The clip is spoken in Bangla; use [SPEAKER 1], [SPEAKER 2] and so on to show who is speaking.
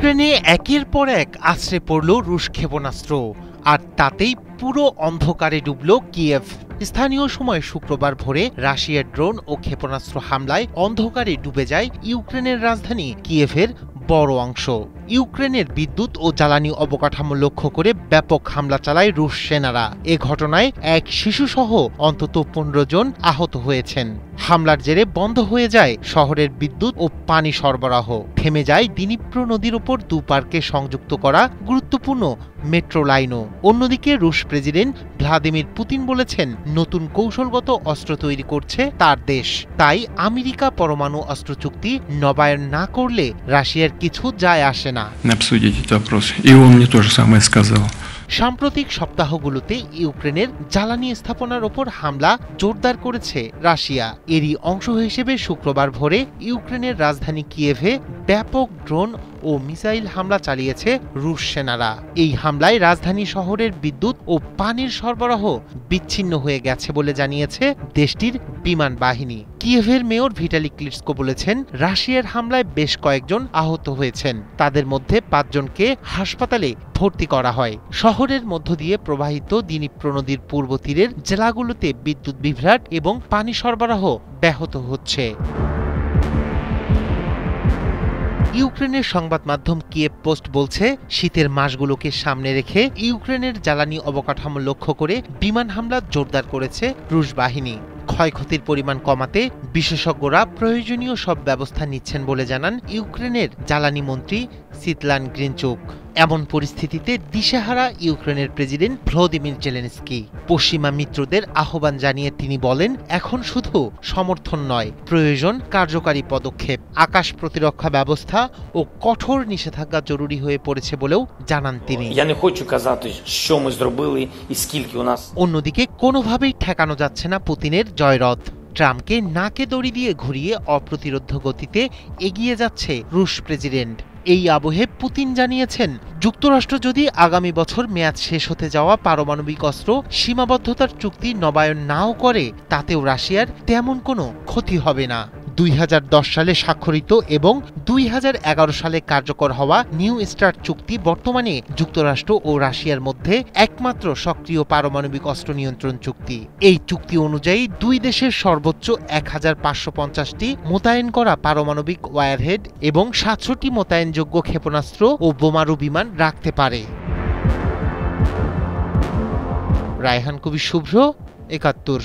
[SPEAKER 1] ইউক্রেনে একের পর এক আছড়ে পড়ল রুশ ক্ষেপণাস্ত্র, আর তাতেই পুরো অন্ধকারে ডুবল কিয়েভ। স্থানীয় সময় শুক্রবার ভোরে রাশিয়ার ড্রোন ও ক্ষেপণাস্ত্র হামলায় অন্ধকারে ডুবে যায় ইউক্রেনের রাজধানী কিয়েভের বড় অংশ। ইউক্রেনের বিদ্যুৎ ও জ্বালানি অবকাঠামো লক্ষ্য করে ব্যাপক হামলা চালায় রুশ সেনারা। এ ঘটনায় এক শিশুসহ অন্তত 15 জন আহত হয়েছেন। হামলার জেরে বন্ধ হয়ে যায় শহরের বিদ্যুৎ ও পানি সরবরাহ। থেমে যায় দিনিপ্র নদীর ওপর দুপারকে সংযুক্ত করা গুরুত্বপূর্ণ মেট্রো লাইনও। অন্যদিকে রুশ প্রেসিডেন্ট ভ্লাদিমির পুতিন বলেছেন, নতুন কৌশলগত অস্ত্র তৈরি করছে তার দেশ। তাই আমেরিকা পরমাণু অস্ত্র চুক্তি নবায়ন না করলে রাশিয়ার কিছু যায় আসে না। সাম্প্রতিক সপ্তাহগুলোতে ইউক্রেনের জ্বালানি স্থাপনার ওপর হামলা জোরদার করেছে রাশিয়া। এরই অংশ হিসেবে শুক্রবার ভোরে ইউক্রেনের রাজধানী কিয়েভে ব্যাপক ড্রোন ও মিসাইল হামলা চালিয়েছে রুশ সেনারা। এই হামলায় রাজধানী শহরের বিদ্যুৎ ও পানির সরবরাহ বিচ্ছিন্ন হয়ে গেছে বলে জানিয়েছে দেশটির বিমান বাহিনী। কিয়েভের মেয়র ভিটালি ক্লিটসকো বলেছেন, রাশিয়ার হামলায় বেশ কয়েকজন আহত হয়েছেন। তাদের মধ্যে 5 জনকে হাসপাতালে ভর্তি করা হয়। শহরের মধ্য দিয়ে প্রবাহিত দিনিপ্র নদীর পূর্ব তীরের জেলাগুলোতে বিদ্যুৎ বিভ্রাট এবং পানি সরবরাহ ব্যাহত হচ্ছে। ইউক্রেনের সংবাদ মাধ্যম কিয়েভ পোস্ট বলছে, শীতের মাসগুলোকে সামনে রেখে ইউক্রেনের জ্বালানি অবকাঠামো লক্ষ্য করে বিমান হামলা জোরদার করেছে রুশ বাহিনী। ক্ষয়ক্ষতির পরিমাণ কমাতে বিশেষজ্ঞরা প্রয়োজনীয় সব ব্যবস্থা নিচ্ছেন বলে জানান ইউক্রেনের জ্বালানি মন্ত্রী সিতলান গ্রিনচুক। এমন পরিস্থিতিতে দিশেহারা ইউক্রেনের প্রেসিডেন্ট ভ্লাদিমির জেলেনস্কি পশ্চিমা মিত্রদের আহ্বান জানিয়ে তিনি বলেন, এখন শুধু সমর্থন নয়, প্রয়োজন কার্যকারী পদক্ষেপ। আকাশ প্রতিরক্ষা ব্যবস্থা ও কঠোর নিষেধাজ্ঞা জরুরি হয়ে পড়েছে বলেও জানান তিনি। অন্যদিকে কোনোভাবেই ঠেকানো যাচ্ছে না পুতিনের জয়রথ। ট্রাম্পকে নাকে দড়ি দিয়ে ঘুরিয়ে অপ্রতিরোধ্য গতিতে এগিয়ে যাচ্ছে রুশ প্রেসিডেন্ট। এই আবহে পুতিন জানিয়েছেন, যুক্তরাষ্ট্র যদি আগামী বছর মেয়াদ শেষ হতে যাওয়া পারমাণবিক অস্ত্র সীমাবদ্ধতার চুক্তি নবায়ন নাও করে, তাতেও রাশিয়ার তেমন কোনো ক্ষতি হবে না। 2010 সালে স্বাক্ষরিত এবং 2011 সালে কার্যকর হওয়া নিউ স্টার্ট চুক্তি বর্তমানে যুক্তরাষ্ট্র ও রাশিয়ার মধ্যে একমাত্র সক্রিয় পারমাণবিক অস্ত্র নিয়ন্ত্রণ চুক্তি। এই চুক্তি অনুযায়ী দুই দেশের সর্বোচ্চ 1550টি মোতায়েন করা পারমাণবিক ওয়ারহেড এবং 700টি মোতায়েনযোগ্য ক্ষেপণাস্ত্র ও বোমারু বিমান রাখতে পারে। রায়হান কবির শুভ্র, 71।